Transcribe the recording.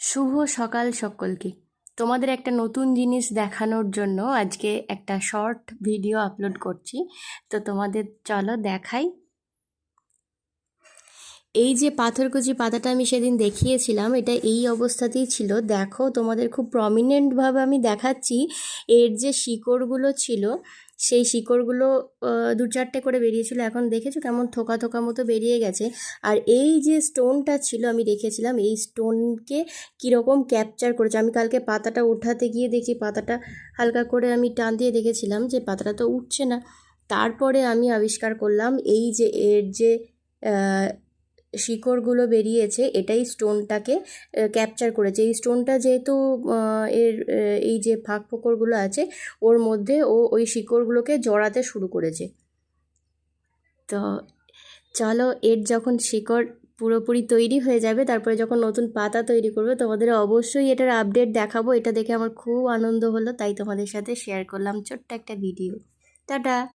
শুভ সকাল সকলকে। তোমাদের একটা নতুন জিনিস দেখানোর জন্য আজকে একটা শর্ট ভিডিও আপলোড করছি। তো তোমাদের চলো দেখাই। এই যে পাথরকুচি পাতাটা আমি সেদিন দেখিয়েছিলাম, এটা এই অবস্থাতেই ছিল। দেখো, তোমাদের খুব প্রমিনেন্টভাবে আমি দেখাচ্ছি। এর যে শিকড়গুলো ছিল, সেই শিকড়গুলো দু চারটে করে বেরিয়েছিল। এখন দেখেছো কেমন থোকা থোকা মতো বেরিয়ে গেছে। আর এই যে স্টোনটা ছিল আমি রেখেছিলাম, এই স্টোনকে কীরকম ক্যাপচার করেছে। আমি কালকে পাতাটা উঠাতে গিয়ে দেখি পাতাটা হালকা করে আমি টান দিয়ে দেখেছিলাম যে পাতাটা তো উঠছে না। তারপরে আমি আবিষ্কার করলাম এই যে এর যে শিকড়গুলো বেরিয়েছে, এটাই স্টোনটাকে ক্যাপচার করেছে। এই স্টোনটা যেহেতু এর এই যে ফাঁক ফোকরগুলো আছে ওর মধ্যে ও ওই শিকড়গুলোকে জড়াতে শুরু করেছে। তো চলো, এর যখন শিকড় পুরোপুরি তৈরি হয়ে যাবে, তারপরে যখন নতুন পাতা তৈরি করবে, তোমাদের অবশ্যই এটার আপডেট দেখাবো। এটা দেখে আমার খুব আনন্দ হলো, তাই তোমাদের সাথে শেয়ার করলাম ছোট্ট একটা ভিডিও। টাটা।